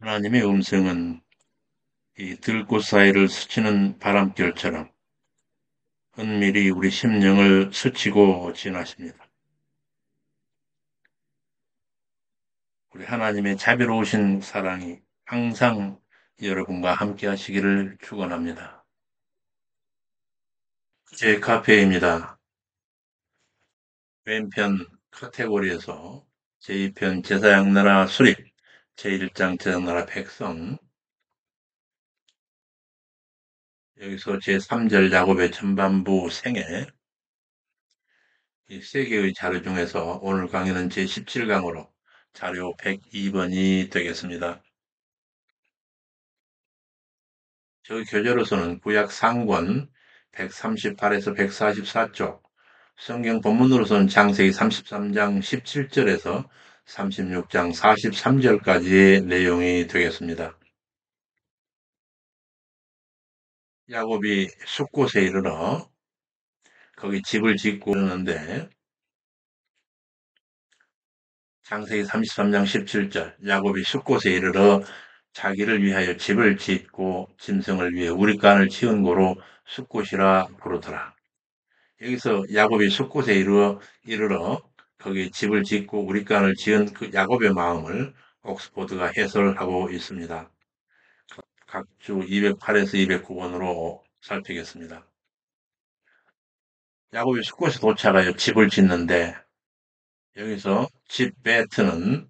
하나님의 음성은 이 들꽃 사이를 스치는 바람결처럼 은밀히 우리 심령을 스치고 지나십니다. 우리 하나님의 자비로우신 사랑이 항상 여러분과 함께 하시기를 축원합니다. 제 카페입니다. 왼편 카테고리에서 제2편 제사장나라 수립, 제1장 제사장나라 백성, 여기서 제3절 야곱의 전반부 생애, 이 세 개의 자료 중에서 오늘 강의는 제17강으로 자료 102번이 되겠습니다. 저희 교재로서는 구약 상권 138에서 144쪽, 성경 본문으로서는 창세기 33장 17절에서 36장 43절까지의 내용이 되겠습니다. 야곱이 숫곳에 이르러 거기 집을 짓고 그러는데 창세기 33장 17절 야곱이 숫곳에 이르러 자기를 위하여 집을 짓고 짐승을 위해 우리간을 치은 고로 숫곳이라 부르더라. 여기서 야곱이 숫곳에 이르러 거기에 집을 짓고 우리간을 지은 그 야곱의 마음을 옥스포드가 해설하고 있습니다. 각주 208에서 209번으로 살피겠습니다. 야곱이 숫곳에 도착하여 집을 짓는데 여기서 집 베트는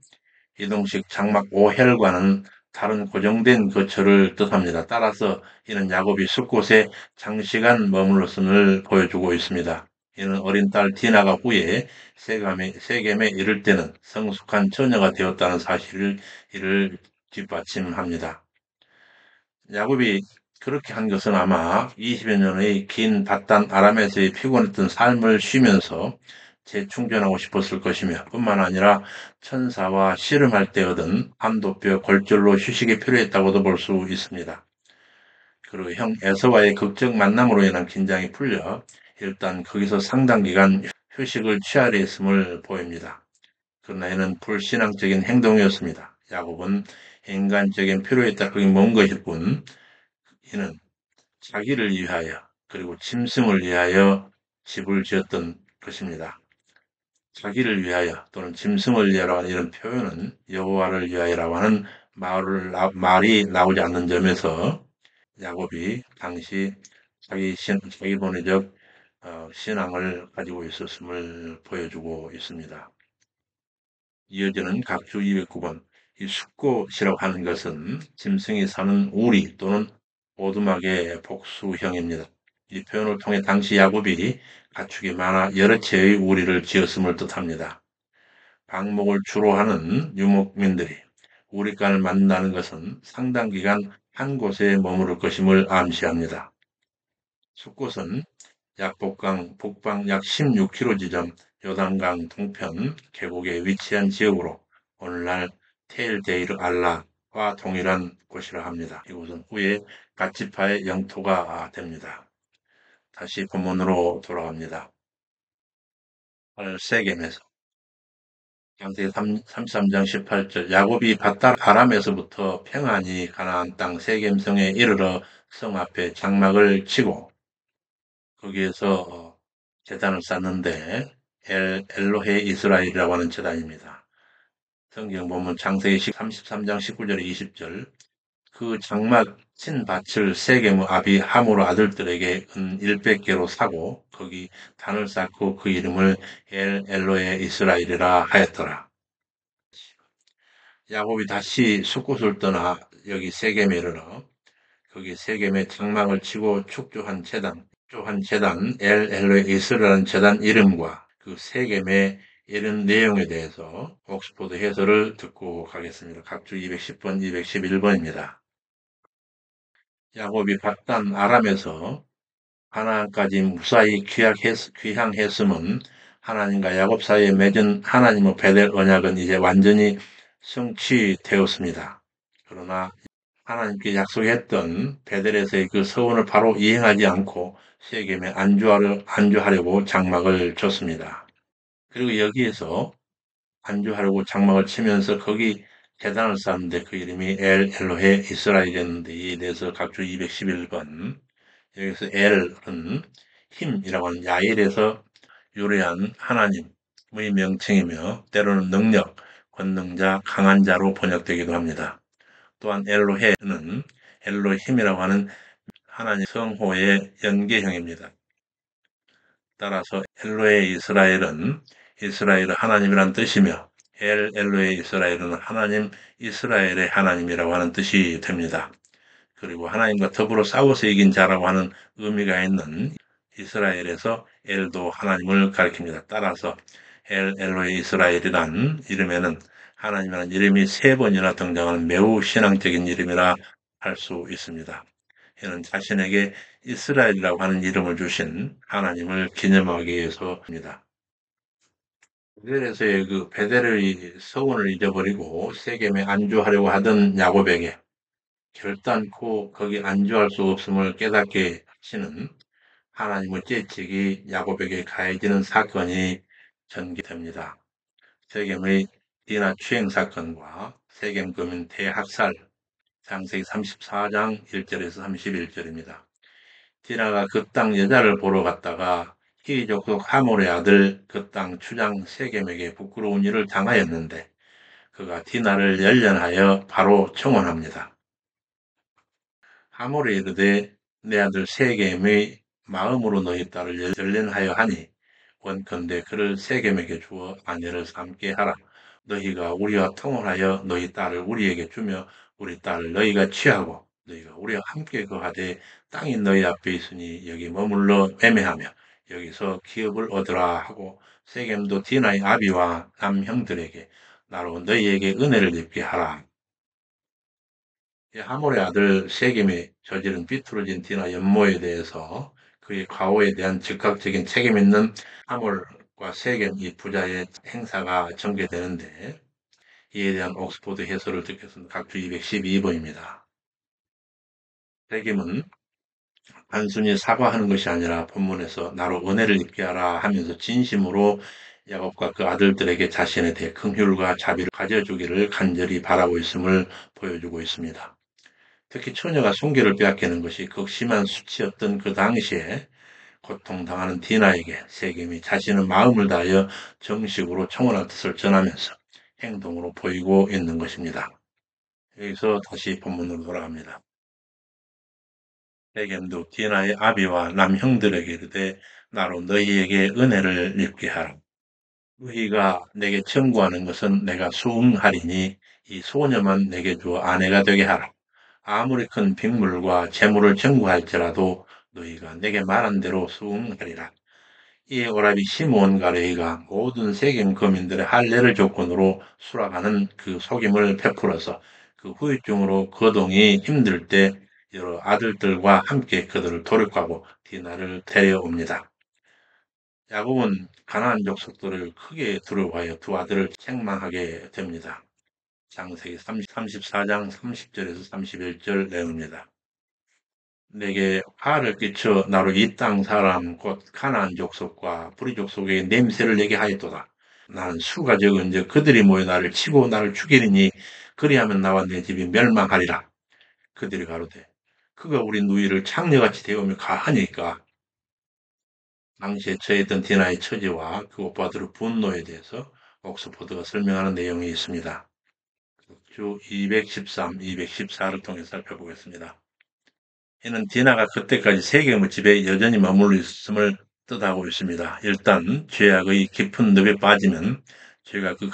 이동식 장막 오헬과는 다른 고정된 거처를 뜻합니다. 따라서 이는 야곱이 숫곳에 장시간 머물렀음을 보여주고 있습니다. 이는 어린 딸 디나가 후에 세겜에 이를 때는 성숙한 처녀가 되었다는 사실을 이를 뒷받침합니다. 야곱이 그렇게 한 것은 아마 20여 년의 긴 바단 아람에서의 피곤했던 삶을 쉬면서 재충전하고 싶었을 것이며 뿐만 아니라 천사와 씨름할 때 얻은 한도뼈 골절로 휴식이 필요했다고도 볼 수 있습니다. 그리고 형 에서와의 극적 만남으로 인한 긴장이 풀려 일단 거기서 상당 기간 휴식을 취하려 했음을 보입니다. 그러나 이는 불신앙적인 행동이었습니다. 야곱은 인간적인 필요에 따르기 먼 것일 뿐 이는 자기를 위하여 그리고 짐승을 위하여 집을 지었던 것입니다. 자기를 위하여 또는 짐승을 위하여라고 하는 이런 표현은 여호와를 위하여라고 하는 말이 나오지 않는 점에서 야곱이 당시 자기 본의적 신앙을 가지고 있었음을 보여주고 있습니다. 이어지는 각주 209번 이 숫꽃이라고 하는 것은 짐승이 사는 우리 또는 오두막의 복수형입니다. 이 표현을 통해 당시 야곱이 가축이 많아 여러 채의 우리를 지었음을 뜻합니다. 방목을 주로 하는 유목민들이 우리간을 만든다는 것은 상당 기간 한 곳에 머무를 것임을 암시합니다. 숫곳은 북방 약 16km 지점 요단강 동편 계곡에 위치한 지역으로 오늘날 테일데이르 알라와 동일한 곳이라 합니다. 이곳은 후에 갓지파의 영토가 됩니다. 다시 본문으로 돌아갑니다. 세겜에서 창세기 33장 18절 야곱이 밧달 아람에서부터 평안히 가나안 땅 세겜성에 이르러 성 앞에 장막을 치고 거기에서 제단을 쌓는데 엘로헤 이스라엘이라고 하는 제단입니다. 성경 보면 창세기 33장 19절에 20절 그 장막 친 밭을 세겜의 아비 하모르 아들들에게 은 100개로 사고 거기 단을 쌓고 그 이름을 엘로헤 이스라엘이라 하였더라. 야곱이 다시 숫곳을 떠나 여기 세겜에 이르러 거기 세겜에 장막을 치고 축조한 재단 엘로헤 이스라엘이라는 재단 이름과 그 세겜에 이런 내용에 대해서 옥스포드 해설을 듣고 가겠습니다. 각주 210번, 211번입니다. 야곱이 바단 아람에서 가나안까지 무사히 귀향했음은 하나님과 야곱 사이에 맺은 하나님의 베델 언약은 이제 완전히 성취되었습니다. 그러나 하나님께 약속했던 베델에서의 그 서원을 바로 이행하지 않고 세겜에 안주하려고 장막을 쳤습니다. 그리고 여기에서 안주하려고 장막을 치면서 거기 재단을 쌓았는데 그 이름이 엘 엘로헤 이스라엘이었는데 이에 대해서 각주 211번 여기서 엘은 힘이라고 하는 야일에서 유래한 하나님의 명칭이며 때로는 능력, 권능자, 강한 자로 번역되기도 합니다. 또한 엘로헤는 엘로힘이라고 하는 하나님 성호의 연계형입니다. 따라서 엘로헤 이스라엘은 이스라엘의 하나님이란 뜻이며 엘로헤 이스라엘은 하나님 이스라엘의 하나님이라고 하는 뜻이 됩니다. 그리고 하나님과 더불어 싸워서 이긴 자라고 하는 의미가 있는 이스라엘에서 엘도 하나님을 가리킵니다. 따라서 엘로헤 이스라엘이란 이름에는 하나님이라는 이름이 세 번이나 등장하는 매우 신앙적인 이름이라 할 수 있습니다. 이는 자신에게 이스라엘이라고 하는 이름을 주신 하나님을 기념하기 위해서입니다. 베델에서의 그 베델의 서원을 잊어버리고 세겜에 안주하려고 하던 야곱에게 결단코 거기 안주할 수 없음을 깨닫게 하시는 하나님의 재책이 야곱에게 가해지는 사건이 전개됩니다. 세겜의 디나 추행 사건과 세겜 거민 대학살 창세기 34장 1절에서 31절입니다. 디나가 그 땅 여자를 보러 갔다가 히리 족속 하몰의 아들 그 땅 추장 세겜에게 부끄러운 일을 당하였는데 그가 디나를 열련하여 바로 청혼합니다. 하몰이 이르되 내 아들 세겜의 마음으로 너희 딸을 열련하여 하니 원컨대 그를 세겜에게 주어 아내를 삼게 하라. 너희가 우리와 통혼하여 너희 딸을 우리에게 주며 우리 딸을 너희가 취하고 너희가 우리와 함께 거하되 땅이 너희 앞에 있으니 여기 머물러 매매하며 여기서 기업을 얻으라 하고 세겜도 디나의 아비와 남형들에게 나로 너희에게 은혜를 입게 하라. 하몰의 아들 세겜이 저지른 비뚤어진 디나 연모에 대해서 그의 과오에 대한 즉각적인 책임 있는 하몰과 세겜 이 부자의 행사가 전개되는데 이에 대한 옥스포드 해설을 듣겠습니다. 각주 212번입니다. 세겜은 단순히 사과하는 것이 아니라 본문에서 나로 은혜를 입게 하라 하면서 진심으로 야곱과 그 아들들에게 자신에 대해 긍휼과 자비를 가져주기를 간절히 바라고 있음을 보여주고 있습니다. 특히 처녀가 순결을 빼앗기는 것이 극심한 수치였던 그 당시에 고통당하는 디나에게 세겜이 자신의 마음을 다하여 정식으로 청혼할 뜻을 전하면서 행동으로 보이고 있는 것입니다. 여기서 다시 본문으로 돌아갑니다. 세겜도 디나의 아비와 남형들에게 이르되 나로 너희에게 은혜를 입게 하라. 너희가 내게 청구하는 것은 내가 수응하리니 이 소녀만 내게 주어 아내가 되게 하라. 아무리 큰 빅물과 재물을 청구할지라도 너희가 내게 말한 대로 수응하리라. 이에 오라비 시므온 가레이가 모든 세겜 거민들의 할례를 조건으로 수락하는 그 속임을 베풀어서 그 후유증으로 거동이 힘들 때 여러 아들들과 함께 그들을 도륙하고 디나를 데려옵니다. 야곱은 가나안 족속들을 크게 두려워하여 두 아들을 책망하게 됩니다. 창세기 34장 30절에서 31절 내용입니다. 내게 화를 끼쳐 나로 이 땅 사람 곧 가나안 족속과 브리 족속에게 냄새를 내게 하였도다. 나는 수가 적은즉 그들이 모여 나를 치고 나를 죽이리니 그리하면 나와 내 집이 멸망하리라. 그들이 가로되 그가 우리 누이를 창녀같이 대우며 가하니까 당시에 처했던 디나의 처지와 그 오빠들의 분노에 대해서 옥스포드가 설명하는 내용이 있습니다. 주 213, 214를 통해 살펴보겠습니다. 이는 디나가 그때까지 세겜의 집에 여전히 머물러 있음을 뜻하고 있습니다. 일단 죄악의 깊은 늪에 빠지면 죄가 그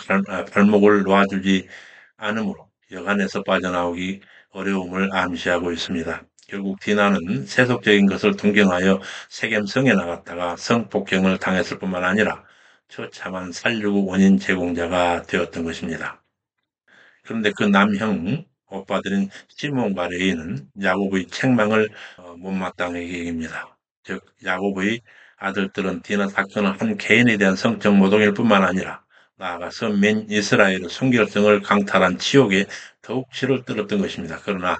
발목을 놓아주지 않으므로 여간에서 빠져나오기 어려움을 암시하고 있습니다. 결국 디나는 세속적인 것을 동경하여 세겜 성에 나갔다가 성폭행을 당했을 뿐만 아니라 처참한 살육 원인 제공자가 되었던 것입니다. 그런데 그 남형 오빠들인 시몬과 레이는 야곱의 책망을 못마땅하게 여깁니다. 즉 야곱의 아들들은 디나 사건은 한 개인에 대한 성적 모독일 뿐만 아니라 나아가서 맨 이스라엘의 순결성을 강탈한 치욕에 더욱 치를 떨었던 것입니다. 그러나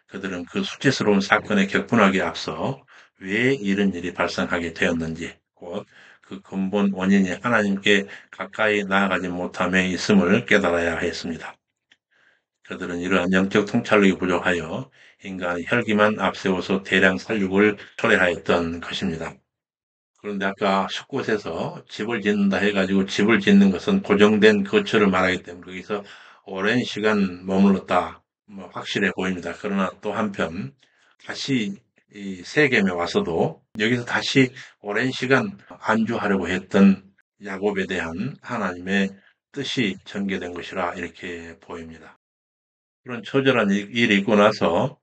그들은 그 수치스러운 사건에 격분하기에 앞서 왜 이런 일이 발생하게 되었는지 곧 그 근본 원인이 하나님께 가까이 나아가지 못함에 있음을 깨달아야 했습니다. 그들은 이러한 영적 통찰력이 부족하여 인간의 혈기만 앞세워서 대량 살육을 초래하였던 것입니다. 그런데 아까 숲곳에서 집을 짓는다 해가지고 집을 짓는 것은 고정된 거처를 말하기 때문에 거기서 오랜 시간 머물렀다. 뭐 확실해 보입니다. 그러나 또 한편 다시 이 세겜에 와서도 여기서 다시 오랜 시간 안주하려고 했던 야곱에 대한 하나님의 뜻이 전개된 것이라 이렇게 보입니다. 그런 처절한 일이 있고 나서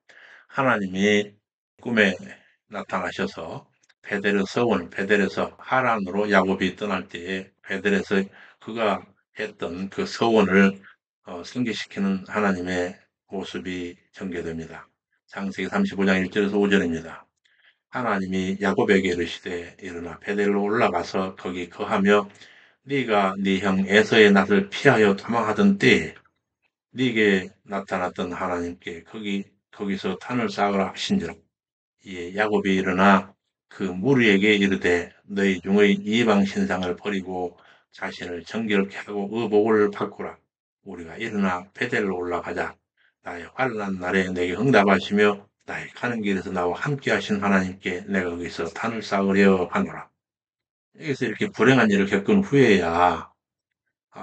하나님이 꿈에 나타나셔서 베델에서 하란으로 야곱이 떠날 때에 베델에서 그가 했던 그 서원을 승계시키는 하나님의 모습이 전개됩니다. 창세기 35장 1절에서 5절입니다. 하나님이 야곱에게 이르시되 일어나 베델로 올라가서 거기 거하며 네가 네 형 에서의 낯을 피하여 도망하던 때에 네게 나타났던 하나님께 거기서 탄을 쌓으라 하신지라. 이에 야곱이 일어나 그 무리에게 이르되 너희 중의 이방 신상을 버리고 자신을 정결케 하고 의복을 바꾸라. 우리가 일어나 베델로 올라가자. 나의 환난 날에 내게 응답하시며 나의 가는 길에서 나와 함께 하신 하나님께 내가 거기서 탄을 쌓으려 하노라. 여기서 이렇게 불행한 일을 겪은 후에야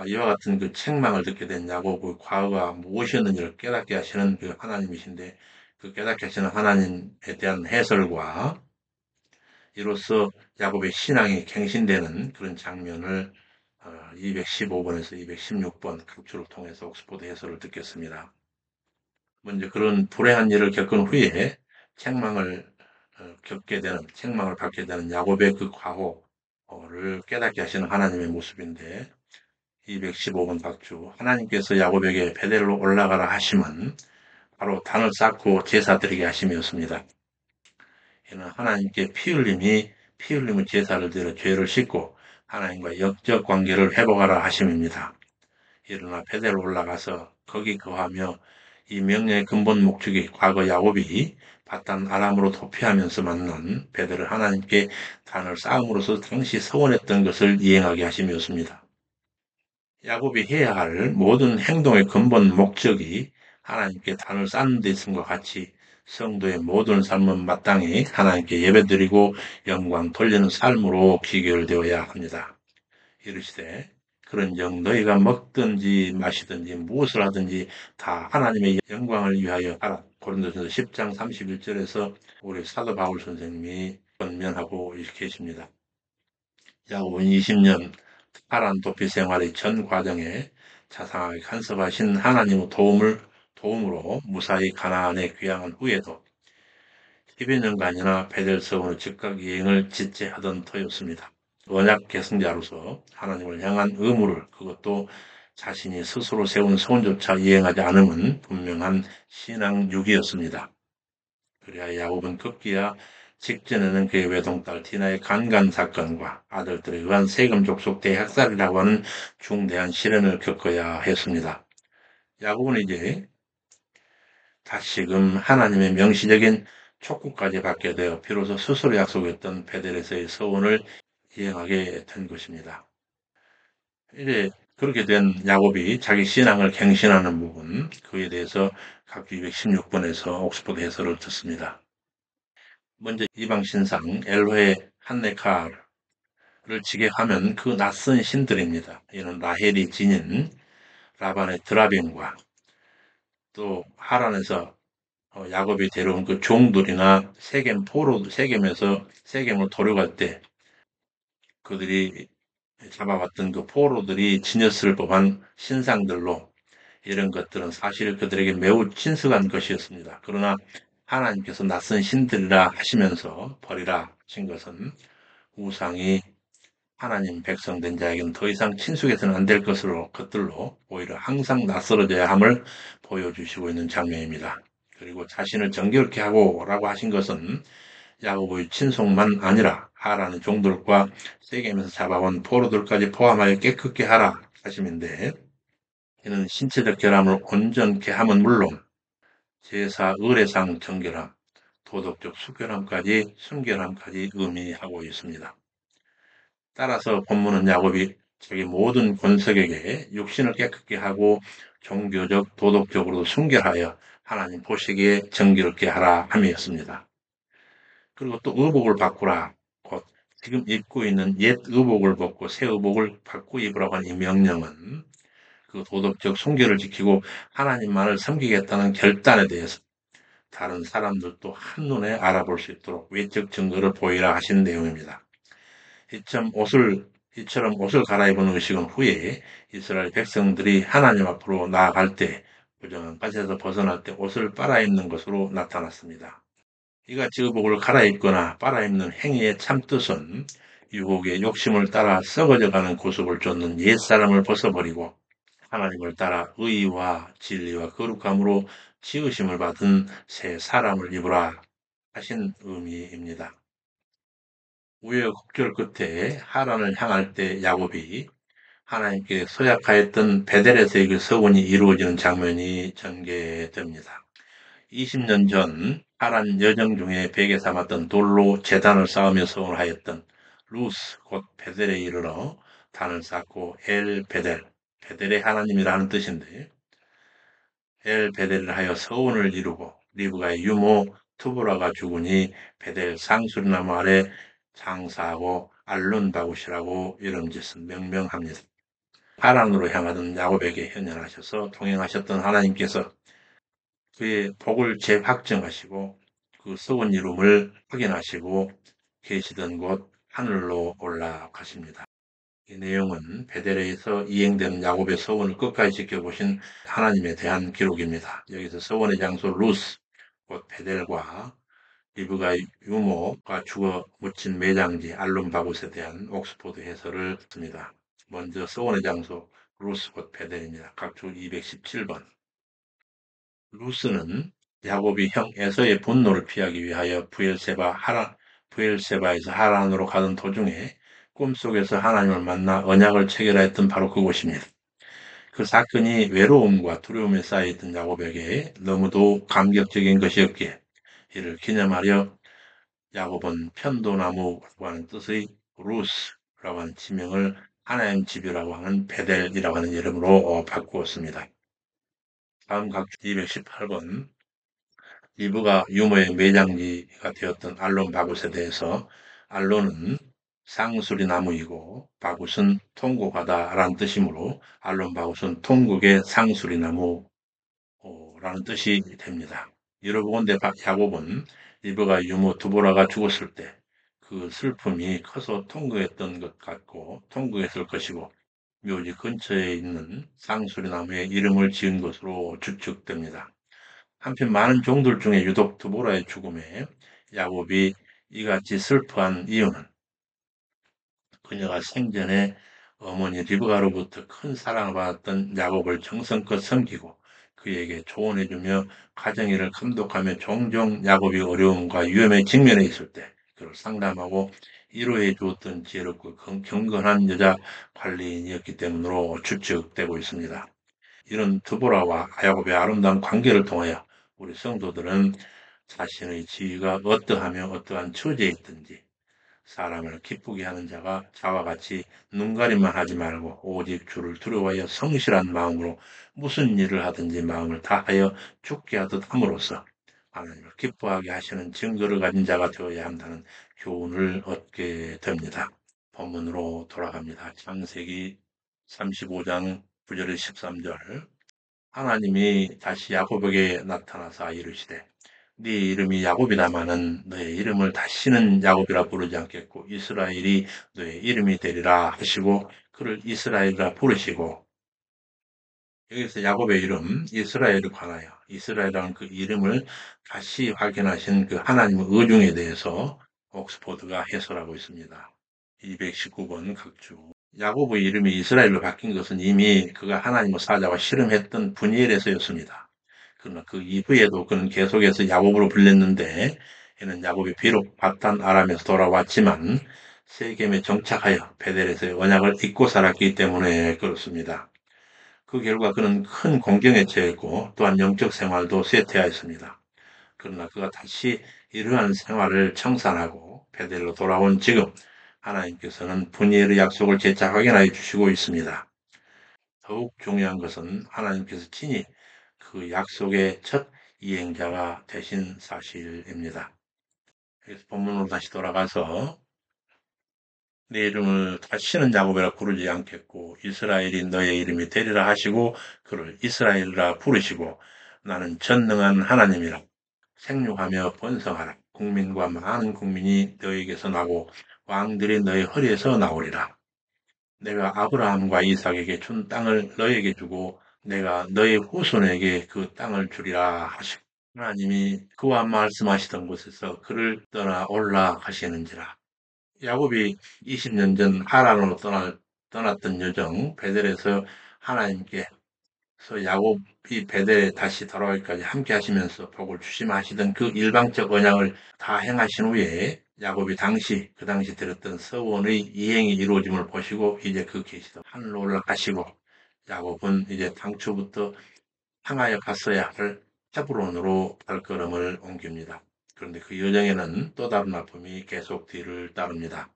이와 같은 그 책망을 듣게 된 야곱의 과거가 무엇이었는지를 깨닫게 하시는 그 하나님이신데 그 깨닫게 하시는 하나님에 대한 해설과 이로써 야곱의 신앙이 갱신되는 그런 장면을 215번에서 216번 각주를 통해서 옥스포드 해설을 듣겠습니다. 먼저 그런 불행한 일을 겪은 후에 책망을 책망을 받게 되는 야곱의 그 과거를 깨닫게 하시는 하나님의 모습인데 215번 박주 하나님께서 야곱에게 베델로 올라가라 하심은 바로 단을 쌓고 제사 드리게 하심이었습니다. 이는 하나님께 피 흘림의 제사를 드려 죄를 씻고 하나님과 영적 관계를 회복하라 하심입니다. 일어나 베델로 올라가서 거기 거하며 이 명령의 근본 목적이 과거 야곱이 바단 아람으로 도피하면서 만난 베델을 하나님께 단을 쌓음으로써 당시 서원했던 것을 이행하게 하심이었습니다. 야곱이 해야 할 모든 행동의 근본 목적이 하나님께 단을 쌓는 데 있음과 같이 성도의 모든 삶은 마땅히 하나님께 예배드리고 영광 돌리는 삶으로 귀결되어야 합니다. 이르시되 그런즉 너희가 먹든지 마시든지 무엇을 하든지 다 하나님의 영광을 위하여 하라. 고린도전서 10장 31절에서 우리 사도 바울 선생님이 권면하고 계십니다. 야곱은 20년 파란 도피 생활의 전 과정에 자상하게 간섭하신 하나님의 도움으로 무사히 가나안에 귀향한 후에도 10여 년간이나 베델서원의 즉각 여행을 지체하던 터였습니다. 언약 계승자로서 하나님을 향한 의무를 그것도 자신이 스스로 세운 소원조차 이행하지 않음은 분명한 신앙 유기였습니다. 그래야 야곱은 급기야 직전에는 그의 외동딸 디나의 간간 사건과 아들들에 의한 세금 족속 대학살이라고 하는 중대한 시련을 겪어야 했습니다. 야곱은 이제 다시금 하나님의 명시적인 촉구까지 받게 되어 비로소 스스로 약속했던 베델에서의 서원을 이행하게 된 것입니다. 이제 그렇게 된 야곱이 자기 신앙을 갱신하는 부분, 그에 대해서 각주 216번에서 옥스포드 해설을 듣습니다. 먼저 이방 신상 엘로헤 한네카를 지격하면 그 낯선 신들입니다. 이는 라헬이 지닌 라반의 드라빔과 또 하란에서 야곱이 데려온 그 종들이나 세겜에서 세겜을 도려갈 때 그들이 잡아왔던 그 포로들이 지녔을 법한 신상들로 이런 것들은 사실 그들에게 매우 친숙한 것이었습니다. 그러나 하나님께서 낯선 신들이라 하시면서 버리라 하신 것은 우상이 하나님 백성된 자에게는 더 이상 친숙해서는 안 될 것들로 오히려 항상 낯설어져야 함을 보여주시고 있는 장면입니다. 그리고 자신을 정결케 하고라고 하신 것은 야곱의 친속만 아니라 하라는 종들과 세겜에서 잡아온 포로들까지 포함하여 깨끗게 하라 하심인데 이는 신체적 결함을 온전케 함은 물론 제사 의례상 정결함, 도덕적 순결함까지 의미하고 있습니다. 따라서 본문은 야곱이 자기 모든 권석에게 육신을 깨끗게 하고 종교적, 도덕적으로도 순결하여 하나님 보시기에 정기롭게 하라 함이었습니다. 그리고 또 의복을 바꾸라. 곧 지금 입고 있는 옛 의복을 벗고 새 의복을 바꾸 입으라고 하는 이 명령은 그 도덕적 순결을 지키고 하나님만을 섬기겠다는 결단에 대해서 다른 사람들도 한눈에 알아볼 수 있도록 외적 증거를 보이라 하신 내용입니다. 이처럼 옷을 갈아입은 의식은 후에 이스라엘 백성들이 하나님 앞으로 나아갈 때 부정한 것에서 벗어날 때 옷을 빨아입는 것으로 나타났습니다. 이같이 의복을 갈아입거나 빨아입는 행위의 참뜻은 유혹의 욕심을 따라 썩어져가는 구속을 쫓는 옛사람을 벗어버리고 하나님을 따라 의와 진리와 거룩함으로 지으심을 받은 새 사람을 입으라 하신 의미입니다. 우여곡절 끝에 하란을 향할 때 야곱이 하나님께 서약하였던 베델에서의 그 서원이 이루어지는 장면이 전개됩니다. 20년 전 하란 여정 중에 베개 삼았던 돌로 제단을 쌓으며 서원하였던 루스 곧 베델에 이르러 단을 쌓고 엘 베델, 베델의 하나님이라는 뜻인데 엘 베델을 하여 서원을 이루고 리브가의 유모 투브라가 죽으니 베델 상수리나무 아래 장사하고 알룬 바굿이라고 이름 짓은 명명합니다. 하란으로 향하던 야곱에게 현현하셔서 동행하셨던 하나님께서 그의 복을 재확정하시고 그 서원 이룸을 확인하시고 계시던 곳 하늘로 올라가십니다. 이 내용은 베델에서 이행되는 야곱의 서원을 끝까지 지켜보신 하나님에 대한 기록입니다. 여기서 서원의 장소 루스, 곧 베델과 리브가의 유모가 죽어 묻힌 매장지 알론바굿에 대한 옥스포드 해설을 씁니다. 먼저 서원의 장소 루스 곧 베델입니다. 각주 217번. 루스는 야곱이 형 에서의 분노를 피하기 위하여 부엘세바에서 하란으로 가던 도중에 꿈속에서 하나님을 만나 언약을 체결하였던 바로 그곳입니다. 그 사건이 외로움과 두려움에 쌓여있던 야곱에게 너무도 감격적인 것이었기에 이를 기념하려 야곱은 편도나무라고 하는 뜻의 루스라고 하는 지명을 하나님 집이라고 하는 베델이라고 하는 이름으로 바꾸었습니다. 다음 각주 218번 리브가 유모의 매장지가 되었던 알론 바굿에 대해서 알론은 쌍수리 나무이고 바굿은 통곡하다라는 뜻이므로 알론 바굿은 통곡의 쌍수리 나무라는 뜻이 됩니다. 여러분데 야곱은 리브가 유모 두보라가 죽었을 때 그 슬픔이 커서 통곡했던 것 같고 통곡했을 것이고 묘지 근처에 있는 쌍수리 나무에 이름을 지은 것으로 추측됩니다. 한편 많은 종들 중에 유독 드보라의 죽음에 야곱이 이같이 슬퍼한 이유는 그녀가 생전에 어머니 리브가로부터 큰 사랑을 받았던 야곱을 정성껏 섬기고 그에게 조언해주며 가정일을 감독하며 종종 야곱이 어려움과 위험에 직면해 있을 때 그를 상담하고 위로해 주었던 지혜롭고 경건한 여자 관리인이었기 때문으로 추측되고 있습니다. 이런 드보라와 야곱의 아름다운 관계를 통하여 우리 성도들은 자신의 지위가 어떠하며 어떠한 처지에 있든지 사람을 기쁘게 하는 자가 자와 같이 눈가림만 하지 말고 오직 주를 두려워하여 성실한 마음으로 무슨 일을 하든지 마음을 다하여 죽게 하듯 함으로써 하나님을 기뻐하게 하시는 증거를 가진 자가 되어야 한다는 교훈을 얻게 됩니다. 본문으로 돌아갑니다. 창세기 35장 9절에 13절 하나님이 다시 야곱에게 나타나사 이르시되 네 이름이 야곱이다마는 너의 이름을 다시는 야곱이라 부르지 않겠고 이스라엘이 너의 이름이 되리라 하시고 그를 이스라엘이라 부르시고 여기서 야곱의 이름 이스라엘에 관하여 이스라엘이라는 그 이름을 다시 확인하신 그 하나님의 의중에 대해서 옥스포드가 해설하고 있습니다. 219번 각주 야곱의 이름이 이스라엘로 바뀐 것은 이미 그가 하나님의 사자와 씨름했던 분이엘에서였습니다. 그러나 그 이후에도 그는 계속해서 야곱으로 불렸는데 이는 야곱이 비록 바탄 아람에서 돌아왔지만 세겜에 정착하여 베델에서의 언약을 잊고 살았기 때문에 그렇습니다. 그 결과 그는 큰 공경에 처했고 또한 영적 생활도 쇠퇴하였습니다. 그러나 그가 다시 이러한 생활을 청산하고 베델로 돌아온 지금 하나님께서는 분이엘의 약속을 재차 확인하여 주시고 있습니다. 더욱 중요한 것은 하나님께서 친히 그 약속의 첫 이행자가 되신 사실입니다. 그래서 본문으로 다시 돌아가서 내 이름을 다시는 야곱이라 부르지 않겠고 이스라엘이 너의 이름이 되리라 하시고 그를 이스라엘이라 부르시고 나는 전능한 하나님이라 생육하며 번성하라 국민과 많은 국민이 너에게서 나고 왕들이 너의 허리에서 나오리라. 내가 아브라함과 이삭에게 준 땅을 너에게 주고 내가 너의 후손에게 그 땅을 주리라 하시고 하나님이 그와 말씀하시던 곳에서 그를 떠나 올라가시는지라. 야곱이 20년 전 하란으로 떠났던 여정 베델에서 하나님께서 야곱이 베델에 다시 돌아오기까지 함께 하시면서 복을 주시마 하시던 그 일방적 언약을 다 행하신 후에 야곱이 그 당시 들었던 서원의 이행이 이루어짐을 보시고 이제 그 계시도 하늘로 올라가시고 야곱은 이제 당초부터 향하여 갔어야 할 헤브론으로 발걸음을 옮깁니다. 그런데 그 여정에는 또 다른 아픔이 계속 뒤를 따릅니다.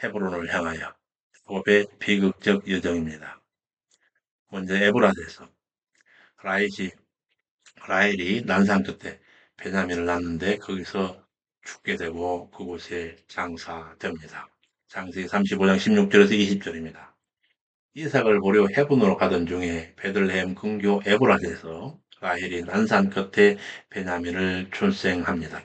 헤브론을 향하여 야곱의 비극적 여정입니다. 먼저 에브라드에서 라헬이 난상 끝에 베냐민을 낳는데 거기서 죽게 되고 그곳에 장사됩니다. 창세기 35장 16절에서 20절입니다. 이삭을 보려 헤브론으로 가던 중에 베들레헴 근교 에브라드에서 라헬이 난산 끝에 베냐민을 출생합니다.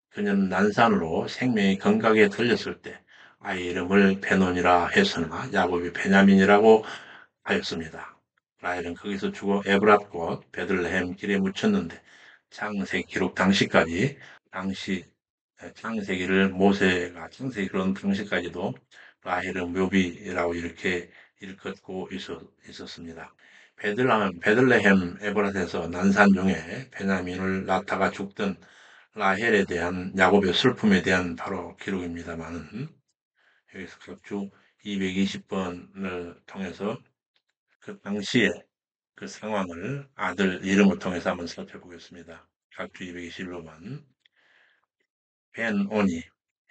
그녀는 난산으로 생명이 건강에 들렸을 때 아이 이름을 베논이라 했으나 야곱이 베냐민이라고 하였습니다. 라헬은 거기서 죽어 에브랏 곧 베들레헴 길에 묻혔는데 창세기 기록 당시까지 당시 창세기를 모세가 창세기 그런 당시까지도 라헬은 묘비라고 이렇게 일컫고 있었습니다. 베들레헴 에브랏에서 난산 중에 베냐민을 낳다가 죽던 라헬에 대한 야곱의 슬픔에 대한 바로 기록입니다만은 여기서 각주 220번을 통해서 그 당시에 그 상황을 아들 이름을 통해서 한번 살펴보겠습니다. 각주 221번 벤오니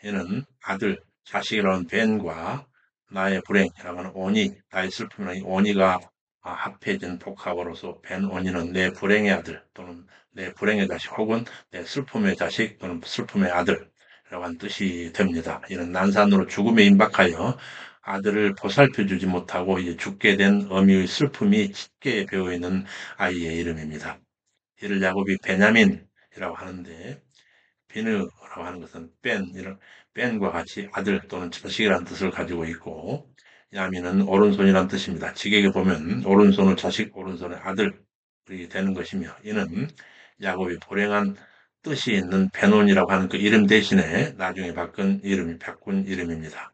얘는 아들 자식이라는 벤과 나의 불행이라고 하는 오니 나의 슬픔이라는 오니가 합해진 복합어로서 벤오니는 내 불행의 아들 또는 내 불행의 자식 혹은 내 슬픔의 자식 또는 슬픔의 아들이라고 하는 뜻이 됩니다. 이는 난산으로 죽음에 임박하여 아들을 보살펴 주지 못하고 이제 죽게 된 어미의 슬픔이 짙게 배어있는 아이의 이름입니다. 이를 야곱이 베냐민이라고 하는데 비느라고 하는 것은 뺀과 같이 아들 또는 자식이라는 뜻을 가지고 있고 야민은 오른손이라는 뜻입니다. 직역에 보면 오른손은 자식, 오른손의 아들이 되는 것이며 이는 야곱이 불행한 뜻이 있는 베논이라고 하는 그 이름 대신에 나중에 바꾼 이름입니다.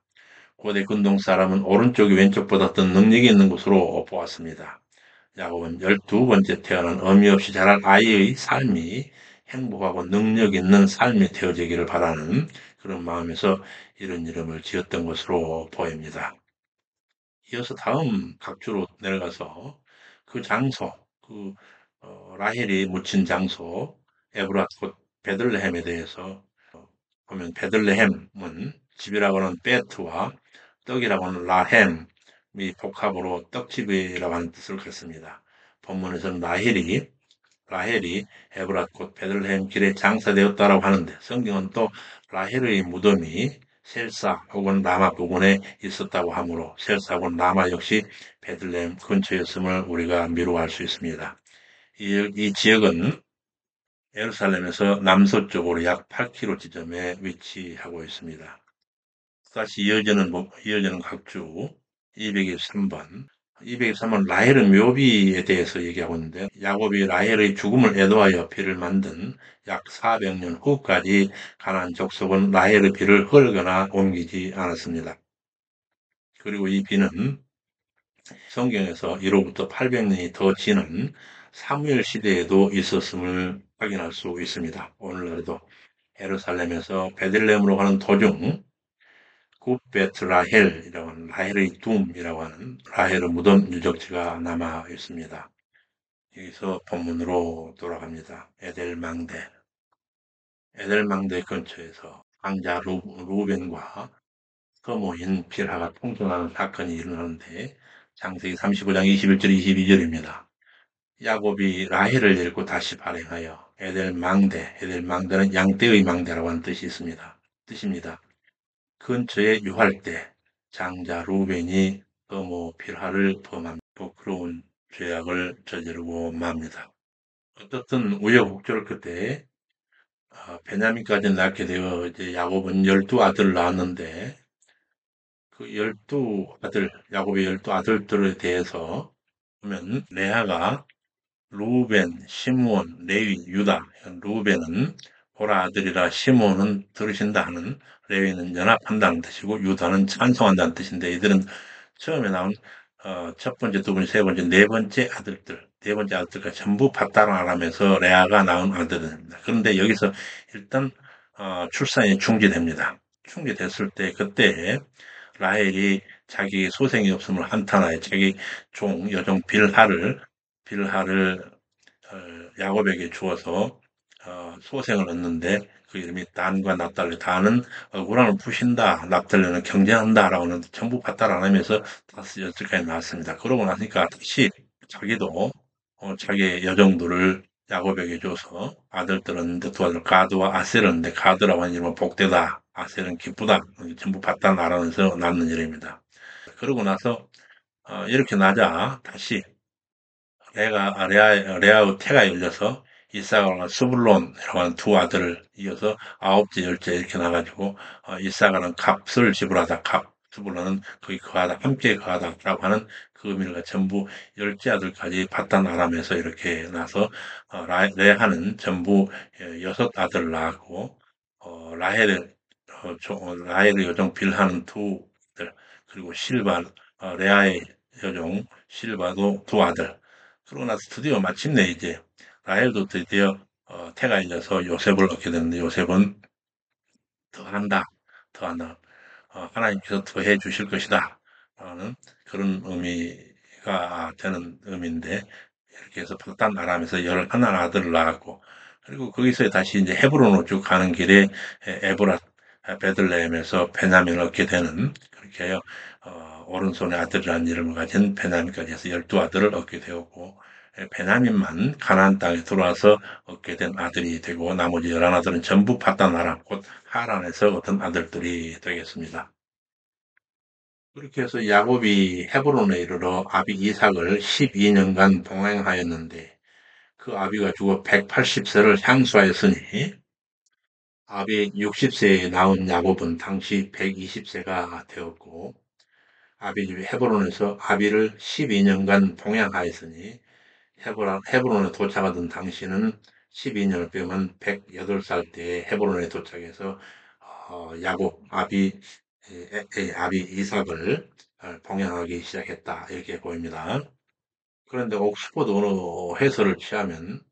고대 근동 사람은 오른쪽이 왼쪽보다 더 능력이 있는 것으로 보았습니다. 야곱은 12번째 태어난 의미 없이 자란 아이의 삶이 행복하고 능력 있는 삶이 되어지기를 바라는 그런 마음에서 이런 이름을 지었던 것으로 보입니다. 이어서 다음 각주로 내려가서 그 장소, 라헬이 묻힌 장소, 에브랏 곧 베들레헴에 대해서 보면 베들레헴은 집이라고 하는 베트와 떡이라고 하는 라햄이 복합으로 떡집이라고 하는 뜻을 갖습니다. 본문에서는 라헬이 에브랏 곧 베들레헴 길에 장사되었다라고 하는데 성경은 또 라헬의 무덤이 셀사 혹은 라마 부근에 있었다고 하므로 셀사 혹은 라마 역시 베들레헴 근처였음을 우리가 미루할 수 있습니다. 이 지역은 예루살렘에서 남서쪽으로 약 8km 지점에 위치하고 있습니다. 다시 이어지는 각주 223번. 223번 라헬은 묘비에 대해서 얘기하고 있는데 야곱이 라헬의 죽음을 애도하여 비를 만든 약 400년 후까지 가나안 족속은 라헬의 비를 헐거나 옮기지 않았습니다. 그리고 이 비는 성경에서 이로부터 800년이 더 지난 사무엘 시대에도 있었음을 확인할 수 있습니다. 오늘날에도 예루살렘에서 베들레헴으로 가는 도중 굿베트라헬이라고 하는 라헬의 둠이라고 하는 라헬의 무덤 유적지가 남아 있습니다. 여기서 본문으로 돌아갑니다. 에델망대 근처에서 왕자 루벤과 거모인 빌하가 통전하는 사건이 일어나는데 창세기 35장 21절 22절입니다. 야곱이 라헬을 잃고 다시 발행하여 에델망대는 양떼의 망대라고 하는 뜻입니다. 근처에 유할 때 장자 루벤이 어모 빌하를 범한 부끄러운 죄악을 저지르고 맙니다. 어떻든 우여곡절 끝에 베냐민까지 낳게 되어 이제 야곱은 12아들을 낳았는데 그 12아들, 야곱의 12아들들에 대해서 보면 레아가 루벤, 시므온, 레위, 유다. 루벤은 보라 아들이라 시므온은 들으신다 하는, 레위는 연합한다는 뜻이고 유다는 찬송한다는 뜻인데 이들은 처음에 나온 첫 번째, 두 번째, 세 번째, 네 번째 아들까지 전부 밧다람에서 레아가 낳은 아들입니다. 그런데 여기서 일단 출산이 중지됩니다. 중지됐을 때 그때 라헬이 자기 소생이 없음을 한탄하여 자기 여종 빌하를 야곱에게 주어서 소생을 얻는데 그 이름이 단과 납달리. 단은 억울함을 푸신다, 납달리는 경쟁한다라고 하는데 전부 받달 안 하면서 다섯 여섯까지 나왔습니다. 그러고 나니까 다시 자기도 자기의 여종들을 야곱에게 줘서 아들들은 두 아들 가드와 아셀은 가드라고 하는 이름은 복되다, 아셀은 기쁘다, 전부 받달 나라면서 낳는 일입니다. 그러고 나서 이렇게 나자 다시 레아의 태가 열려서 이사가와 스불론이라고 하는 두 아들을 이어서 아홉째, 열째 이렇게 나가지고 이사가는 값을 지불하다, 스불론은 거기 거하다, 함께 거하다라고 하는 그 의미를 전부 열째 아들까지 바단 아람에서 이렇게 나서 레아는 전부 여섯 아들을 낳았고 라헬의 여종 빌하는 두 아들, 그리고 레아의 여종 실바도 두 아들. 그러고 나서 드디어 마침내 이제 라헬도 드디어 태가 일려서 요셉을 얻게 되는데 요셉은 더한다, 더한다. 하나님께서 더해 주실 것이다. 라는 그런 의미가 되는 의미인데 이렇게 해서 파단 아람에서 11 아들을 낳았고 그리고 거기서 다시 이제 헤브론으로 쭉 가는 길에 에브라 베들레헴에서 베냐민을 얻게 되는 그렇게 해요. 오른손의 아들이라는 이름을 가진 베냐민까지 해서 12아들을 얻게 되었고 베냐민만 가나안 땅에 들어와서 얻게 된 아들이 되고 나머지 11아들은 전부 파단 아람 곧 하란에서 얻은 아들들이 되겠습니다. 그렇게 해서 야곱이 헤브론에 이르러 아비 이삭을 12년간 동행하였는데 그 아비가 죽어 180세를 향수하였으니 아비 60세에 낳은 야곱은 당시 120세가 되었고 아비 집 헤브론에서 아비를 12년간 동행하였으니 헤브론에 도착하던 당시는 12년을 빼면 108살 때에 헤브론에 도착해서 야곱 아비 이삭을 봉양하기 시작했다 이렇게 보입니다. 그런데 옥스퍼드 언어 해설을 취하면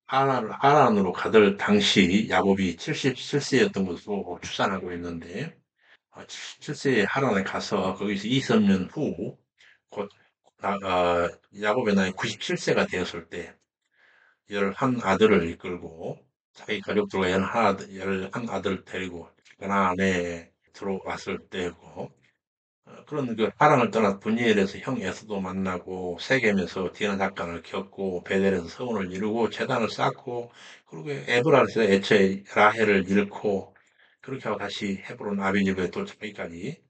하란으로 가들 당시 야곱이 77세였던 것으로 추산하고 있는데 77세에 하란에 가서 거기서 20년 후 곧 야곱의 나이 97세가 되었을 때 11 아들을 이끌고 자기 가족들과 11 아들 데리고 가나안에 들어왔을 때고 그런 그 하란을 떠나 분이엘에서 형 에서도 만나고 세겜에서 디나 작강을 겪고 베델에서 서원을 이루고 재단을 쌓고 그리고 에브라에서 애초에 라헬을 잃고 그렇게 하고 다시 헤브론 아비집에 도착하기까지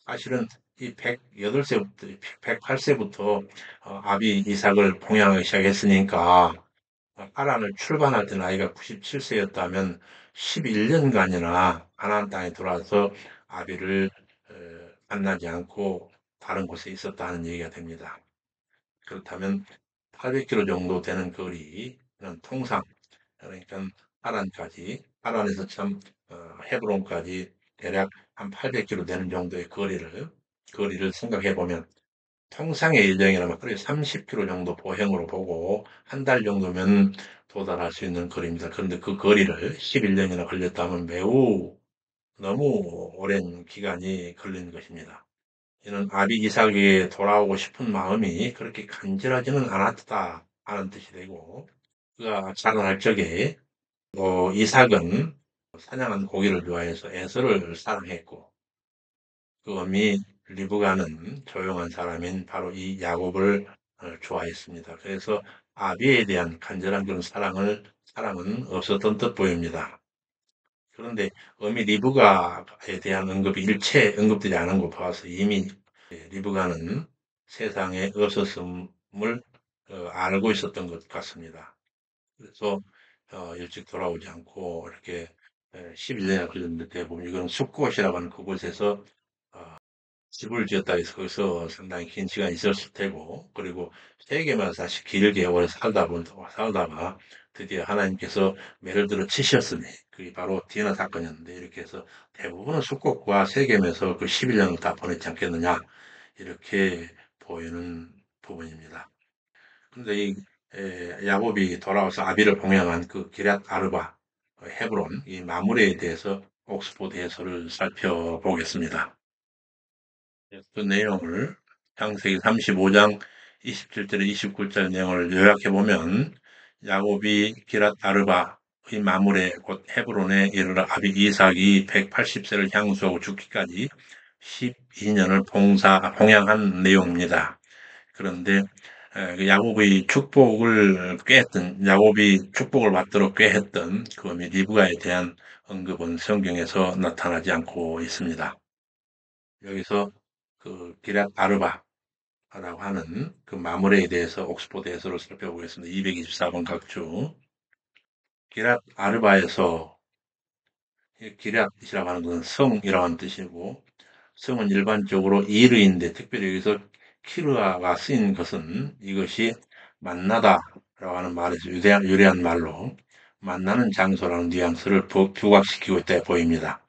사실은 이 108세부터 108세부터 아비 이삭을 봉양하기 시작했으니까 하란을 출발할 때 나이가 97세였다면 11년간이나 가나안 땅에 들어와서 아비를 만나지 않고 다른 곳에 있었다는 얘기가 됩니다. 그렇다면 800km 정도 되는 거리는 통상 그러니까 하란에서 참 헤브론까지 대략 한 800km 되는 정도의 거리를 생각해 보면 통상의 일정이라면 거의 30km 정도 보행으로 보고 한 달 정도면 도달할 수 있는 거리입니다. 그런데 그 거리를 11년이나 걸렸다면 매우 너무 오랜 기간이 걸린 것입니다. 이는 아비 이삭에게 돌아오고 싶은 마음이 그렇게 간절하지는 않았다 하는 뜻이 되고 그가 자라날 적에 이삭은 사냥한 고기를 좋아해서 에서를 사랑했고 그 어미 리브가는 조용한 사람인 바로 이 야곱을 좋아했습니다. 그래서 아비에 대한 간절한 그런 사랑은 없었던 듯 보입니다. 그런데 어미 리브가에 대한 언급이 일체 언급되지 않은 거 봐서 이미 리브가는 세상에 없었음을 알고 있었던 것 같습니다. 그래서 일찍 돌아오지 않고 이렇게 11년이 걸렸는데 대부분 이건 숲곳이라고 하는 그곳에서 집을 지었다 해서 거기서 상당히 긴 시간 있었을 테고, 그리고 세계만 사실 길게 오래 살다가 드디어 하나님께서 매를 들어 치셨으니, 그게 바로 디나 사건이었는데, 이렇게 해서 대부분은 숙국과 세겜에서 그 11년을 다 보냈지 않겠느냐, 이렇게 보이는 부분입니다. 근데 이 야곱이 돌아와서 아비를 봉양한 그 기럇 아르바, 헤브론, 이 마무리에 대해서 옥스포드 해설을 살펴보겠습니다. 그 내용을 창세기 35장 27절에 29절 내용을 요약해 보면 야곱이 기랏 아르바의 마물에 곧 헤브론에 이르러 아비 이삭이 180세를 향수하고 죽기까지 12년을 봉양한 내용입니다. 그런데 그 야곱의 축복을 꾀했던 야곱이 축복을 받도록 꾀했던 그 리브가에 대한 언급은 성경에서 나타나지 않고 있습니다. 여기서 그 기럇 아르바라고 하는 그 마무리에 대해서 옥스포드 해설을 살펴보겠습니다. 224번 각주. 기럇 아르바에서 기럇이라고 하는 것은 성이라고 하는 뜻이고, 성은 일반적으로 이르인데 특별히 여기서 키르아가 쓰인 것은 이것이 만나다라고 하는 말에서 유래한 말로 만나는 장소라는 뉘앙스를 부각시키고 있다 보입니다.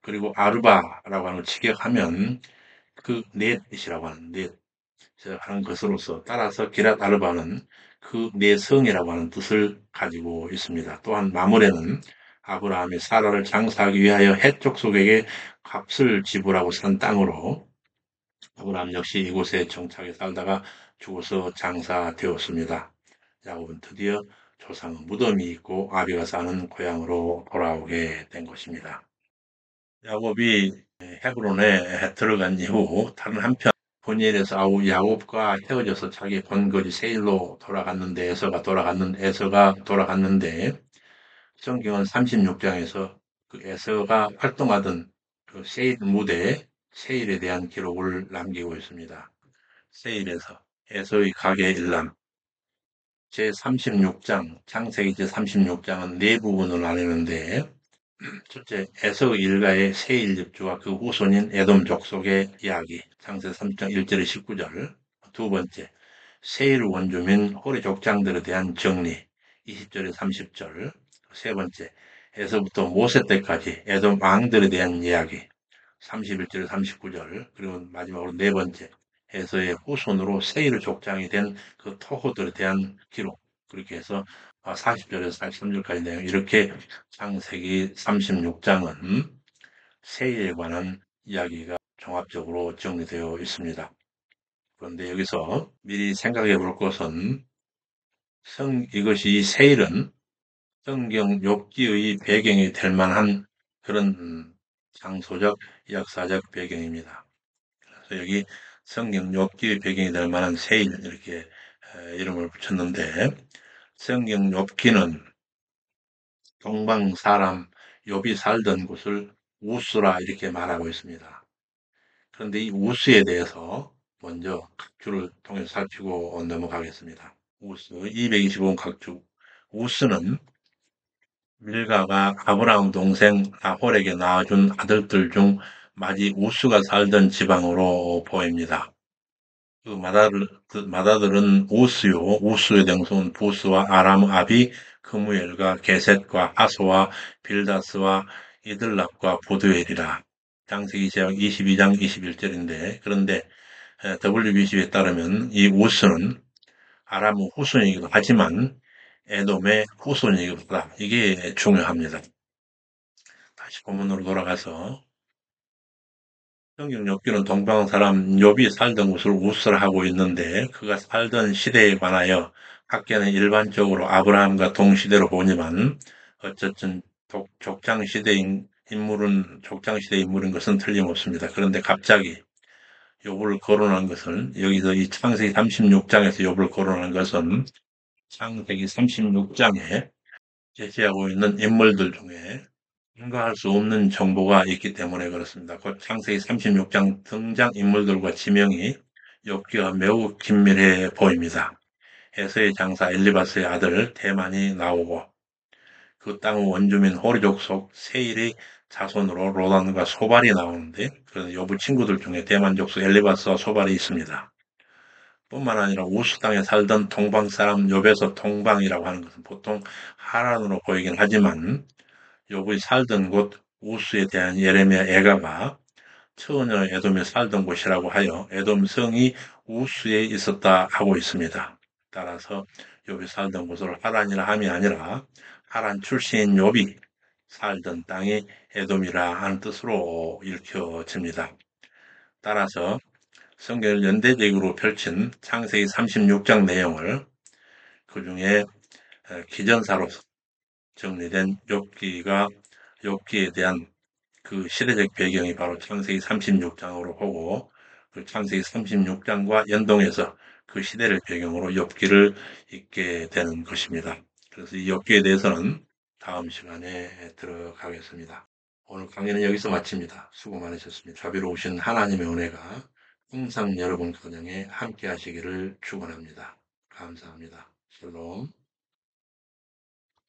그리고 아르바라고 하는 걸 직역하면 그 넷이라고 하는 하는 것으로서 따라서 기랏 아르바는 그 내성이라고 하는 뜻을 가지고 있습니다. 또한 마물에는 아브라함이 사라를 장사하기 위하여 헷 족속에게 값을 지불하고 산 땅으로 아브라함 역시 이곳에 정착해 살다가 죽어서 장사되었습니다. 야곱은 드디어 조상 무덤이 있고 아비가 사는 고향으로 돌아오게 된 것입니다. 야곱이 헤브론에 들어간 이후 다른 한편 본일에서 야곱과 헤어져서 자기 본거지 세일로 에서가 돌아갔는데 성경은 36장에서 그 에서가 활동하던 그 세일 무대에 세일에 대한 기록을 남기고 있습니다. 세일에서 에서의 가계 일람 제36장 창세기 제36장은 네 부분으로 나뉘는데 첫째, 에서 일가의 세일집주와 그 후손인 에돔 족속의 이야기. 창세 3장 1절에 19절. 두 번째, 세일 원주민 호리 족장들에 대한 정리. 20절에 30절. 세 번째, 에서부터 모세 때까지 에돔 왕들에 대한 이야기. 31절에 39절. 그리고 마지막으로 네 번째, 에서의 후손으로 세일 족장이 된 그 토호들에 대한 기록. 그렇게 해서 40절에서 43절까지 내용 이렇게 창세기 36장은 세일에 관한 이야기가 종합적으로 정리되어 있습니다. 그런데 여기서 미리 생각해 볼 것은 이것이 세일은 성경 욥기의 배경이 될 만한 그런 장소적 역사적 배경입니다. 그래서 여기 성경 욥기의 배경이 될 만한 세일 이렇게 이름을 붙였는데 성경 욥기는 동방 사람 욥이 살던 곳을 우스라 이렇게 말하고 있습니다. 그런데 이 우스에 대해서 먼저 각주를 통해서 살피고 넘어가겠습니다. 우스 225번 각주. 우스는 밀가가 아브라함 동생 나홀에게 낳아준 아들들 중 마지 우스가 살던 지방으로 보입니다. 그 마다들은 우스요, 우스의 등손 부스와 아람 아비, 크무엘과 게셋과 하소와 빌다스와 이들랍과 보드엘이라. 창세기 제약 22장 21절인데 그런데 WBC에 따르면 이 우스는 아람 후손이기도 하지만 에돔의 후손이기도 하다. 이게 중요합니다. 다시 본문으로 돌아가서 성경 욥기는 동방 사람 욥이 살던 곳을 우스라 하고 있는데 그가 살던 시대에 관하여 학계는 일반적으로 아브라함과 동시대로 보지만 어쨌든 족장 시대 인물인 것은 틀림없습니다. 그런데 갑자기 욥을 거론한 것은 여기서 이 창세기 36장에서 욥을 거론한 것은 창세기 36장에 제시하고 있는 인물들 중에 간과할 수 없는 정보가 있기 때문에 그렇습니다. 곧 창세기 36장 등장 인물들과 지명이 욥기와 매우 긴밀해 보입니다. 에서의 장사 엘리바스의 아들 대만이 나오고 그 땅의 원주민 호리족 속 세일의 자손으로 로단과 소발이 나오는데 그 욥의 친구들 중에 대만 족속 엘리바스와 소발이 있습니다. 뿐만 아니라 우스 땅에 살던 동방 사람 욥에서 동방이라고 하는 것은 보통 하란으로 보이긴 하지만 욥이 살던 곳 우스에 대한 예레미야 애가가 처녀 에돔에 살던 곳이라고 하여 에돔 성이 우스에 있었다 하고 있습니다. 따라서 욥이 살던 곳을 하란이라 함이 아니라 하란 출신인 욥이 살던 땅이 에돔이라 하는 뜻으로 읽혀집니다. 따라서 성경을 연대적으로 펼친 창세기 36장 내용을 그 중에 기전사로 정리된 욥기에 대한 그 시대적 배경이 바로 창세기 36장으로 보고 그 창세기 36장과 연동해서 그 시대를 배경으로 욥기를 읽게 되는 것입니다. 그래서 이 욥기에 대해서는 다음 시간에 들어가겠습니다. 오늘 강의는 여기서 마칩니다. 수고 많으셨습니다. 자비로우신 하나님의 은혜가 항상 여러분 가정에 함께 하시기를 축원합니다. 감사합니다. 샬롬.